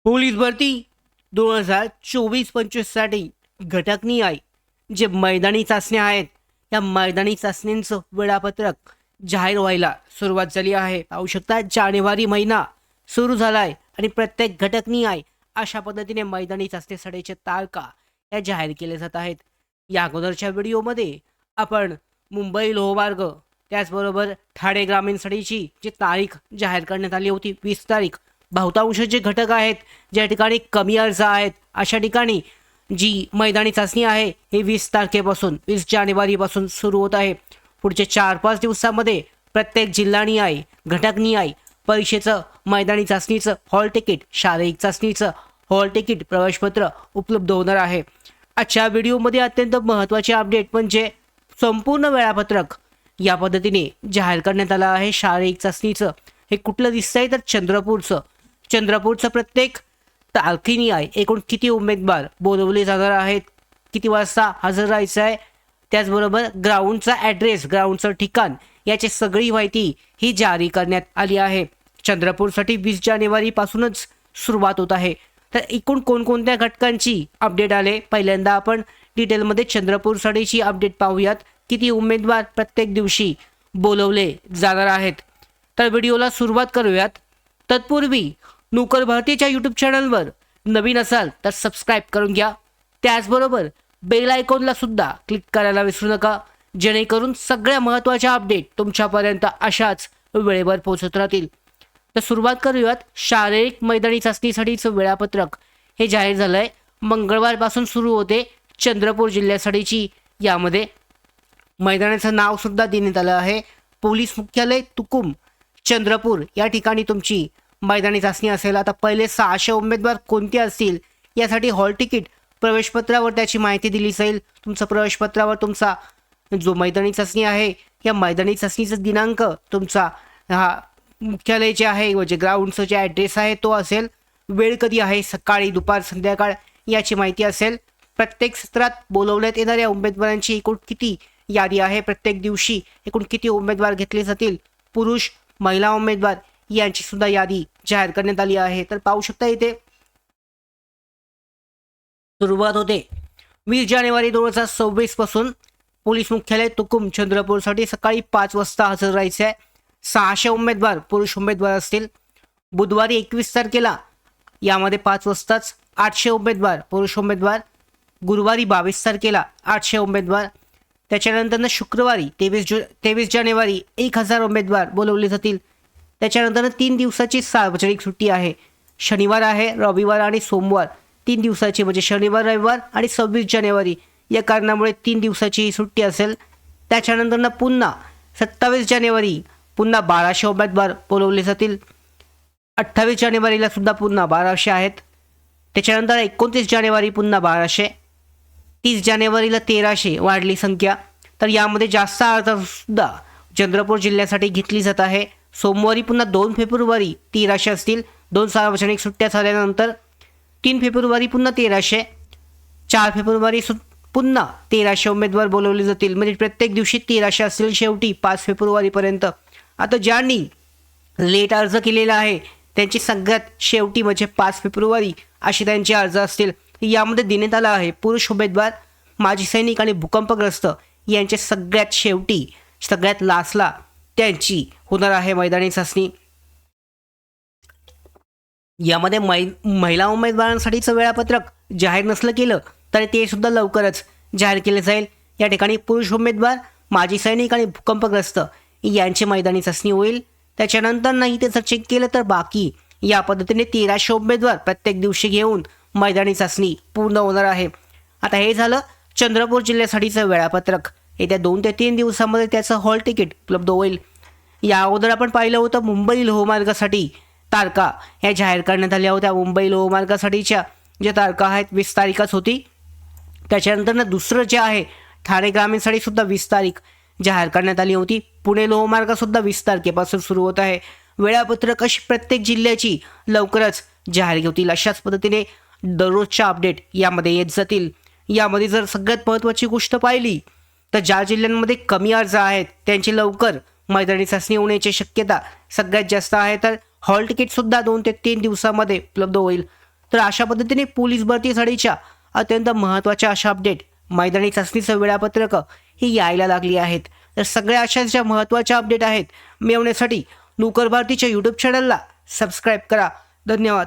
Police भरती 2024-25साठी घटकनिहाय जे मैदानी चाचण्या आहेत या मैदानी चाचण्यांचं वेळापत्रक जाहीर व्हायला सुरुवात झाली आहे. पाहू शकता जानेवारी महिना सुरू झाला आहे आणि प्रत्येक घटकनिहाय अशा पद्धतीने मैदानी चाचणीसाठीच्या तारखा या जाहीर केल्या जात आहेत. या अगोदरच्या व्हिडिओमध्ये आपण मुंबई लोहमार्ग त्याचबरोबर ठाणे ग्रामीणसाठीची जी तारीख जाहीर करण्यात आली होती 20 तारीख, बहुतांश जे घटक आहेत ज्या ठिकाणी कमी अर्ज आहेत अशा ठिकाणी जी मैदानी चाचणी आहे ही 20 तारखेपासून 20 जानेवारीपासून सुरू होत आहे. पुढच्या 4-5 दिवसामध्ये प्रत्येक जिल्हानिहाय घटकनिहाय परीक्षेचं मैदानी चाचणीचं हॉल तिकीट, शारीरिक चाचणीचं हॉल तिकीट, प्रवेशपत्र उपलब्ध होणार आहे. आजच्या व्हिडिओमध्ये अत्यंत महत्त्वाचे अपडेट म्हणजे संपूर्ण वेळापत्रक या पद्धतीने जाहीर करण्यात आलं आहे. शारीरिक चाचणीचं हे कुठलं दिसतंय तर चंद्रपूरचं प्रत्येक तारखेनिहाय एकूण किती उमेदवार बोलवले जाणार आहेत, किती वाजता हजर राहायचं आहे, त्याचबरोबर ग्राउंडचा ॲड्रेस, ग्राउंडचं ठिकाण याची सगळी माहिती ही जारी करण्यात आली आहे. चंद्रपूरसाठी 20 जानेवारीपासूनच सुरुवात होत आहे. तर एकूण कोणकोणत्या घटकांची अपडेट आले पहिल्यांदा आपण डिटेलमध्ये चंद्रपूरसाठीची अपडेट पाहूयात. किती उमेदवार प्रत्येक दिवशी बोलवले जाणार आहेत. तर व्हिडिओला सुरुवात करूयात. तत्पूर्वी नोकर भरतीच्या यूट्यूब चॅनलवर नवीन असाल तर सबस्क्राईब करून घ्या. त्याचबरोबर बेल आयकॉनला सुद्धा क्लिक करायला विसरू नका, जेणेकरून सगळ्या महत्त्वाच्या अपडेट तुमच्यापर्यंत अशाच वेळेवर पोहोचत राहतील. तर सुरुवात करूयात. शारीरिक मैदानी चाचणीसाठीचं वेळापत्रक हे जाहीर झालं आहे. मंगळवारपासून सुरू होते चंद्रपूर जिल्ह्यासाठीची. यामध्ये मैदानाचं नाव सुद्धा देण्यात आलं आहे. पोलीस मुख्यालय तुकुम चंद्रपूर या ठिकाणी तुमची मैदानी चाचणी असेल. आता पहिले 600 उमेदवार कोणते असतील यासाठी हॉल तिकीट, प्रवेशपत्रावर त्याची माहिती दिली जाईल. तुमचं प्रवेशपत्रावर तुमचा जो मैदानी चाचणी आहे या मैदानी चाचणीचा दिनांक, तुमचा हा मुख्यालय जे आहे म्हणजे ग्राउंडचं जे ॲड्रेस आहे तो असेल. वेळ कधी आहे, सकाळी, दुपार, संध्याकाळ याची माहिती असेल. प्रत्येक सत्रात बोलवण्यात येणाऱ्या उमेदवारांची एकूण किती यादी आहे, प्रत्येक दिवशी एकूण किती उमेदवार घेतले जातील, पुरुष महिला उमेदवार यांची सुद्धा यादी जाहीर करण्यात आली आहे. तर पाहू शकता इथे सुरुवात होते 20 जानेवारी 2026 पासून. पोलीस मुख्यालय तुकुम चंद्रपूरसाठी सकाळी 5 वाजता हजर राहायचे आहे. 600 उमेदवार पुरुष उमेदवार असतील. बुधवारी 21 तारखेला यामध्ये 5 वाजताच 800 उमेदवार पुरुष उमेदवार. गुरुवारी 22 तारखेला 800 उमेदवार. त्याच्यानंतर शुक्रवारी 23 जानेवारी 1000 उमेदवार बोलवले जातील. त्याच्यानंतर 3 दिवसाची सार्वजनिक सुट्टी आहे. शनिवार आहे, रविवार आणि सोमवार 3 दिवसाची, म्हणजे शनिवार, रविवार आणि 26 जानेवारी या कारणामुळे 3 दिवसाची सुट्टी असेल. त्याच्यानंतर पुन्हा 27 जानेवारी पुन्हा 1200 उमेदवार बोलवले जातील. 28 जानेवारीला सुद्धा पुन्हा 1200 आहेत. त्याच्यानंतर 29 जानेवारी पुन्हा 1200. 30 जानेवारीला 1300 वाढली संख्या. तर यामध्ये जास्त अर्ज सुद्धा चंद्रपूर जिल्ह्यासाठी घेतली जात आहे. सोमवारी पुन्हा 2 फेब्रुवारी 1300 असतील. 2 सार्वजनिक सुट्ट्या झाल्यानंतर 3 फेब्रुवारी पुन्हा 1300. 4 फेब्रुवारी पुन्हा 1300 उमेदवार बोलवले जातील. म्हणजे प्रत्येक दिवशी 1300 असतील शेवटी 5 फेब्रुवारीपर्यंत. आता ज्यांनी लेट अर्ज केलेला आहे त्यांची सगळ्यात शेवटी म्हणजे 5 फेब्रुवारी असे त्यांचे अर्ज असतील. यामध्ये देण्यात आलं आहे पुरुष उमेदवार, माजी सैनिक आणि भूकंपग्रस्त यांचे सगळ्यात शेवटी, सगळ्यात लास्टला त्यांची होणार आहे मैदानी चाचणी. यामध्ये महिला उमेदवारांसाठीचं वेळापत्रक जाहीर नसलं केलं तर ते सुद्धा लवकरच जाहीर केले जाईल. या ठिकाणी पुरुष उमेदवार, माजी सैनिक आणि भूकंपग्रस्त यांची मैदानी चाचणी होईल. त्याच्यानंतर नाही ते जर चेक केलं तर बाकी या पद्धतीने 1300 उमेदवार प्रत्येक दिवशी घेऊन मैदानी चाचणी पूर्ण होणार आहे. आता हे झालं चंद्रपूर जिल्ह्यासाठीचं वेळापत्रक. येत्या 2 ते 3 दिवसामध्ये त्याचं हॉल तिकीट उपलब्ध होईल. या अगोदर आपण पाहिलं होतं मुंबई लोहमार्गासाठी तारखा ह्या जाहीर करण्यात आल्या होत्या. मुंबई लोहमार्गासाठीच्या ज्या तारखा आहेत 20 तारीखच होती. त्याच्यानंतर दुसरं जे आहे ठाणे ग्रामीणसाठी सुद्धा 20 तारीख जाहीर करण्यात आली होती. पुणे लोहमार्गसुद्धा 20 तारखेपासून सुरू होत आहे. वेळापत्रक अशी प्रत्येक जिल्ह्याची लवकरच जाहीर होतील. अशाच पद्धतीने दररोजच्या अपडेट यामध्ये येत जातील. यामध्ये जर सगळ्यात महत्त्वाची गोष्ट पाहिली तर ज्या जिल्ह्यांमध्ये कमी अर्ज आहेत त्यांची लवकर मैदानी चाचणी होण्याची शक्यता सगळ्यात जास्त आहे. तर हॉल तिकीटसुद्धा 2 ते 3 दिवसामध्ये उपलब्ध होईल. तर अशा पद्धतीने पोलीस भरतीसाठीच्या अत्यंत महत्त्वाच्या अशा अपडेट, मैदानी चाचणीचं वेळापत्रक ही यायला लागली आहेत. तर सगळ्या अशा ज्या महत्त्वाच्या अपडेट आहेत मिळवण्यासाठी नोकर भारतीच्या यूट्यूब चॅनलला सबस्क्राईब करा. धन्यवाद.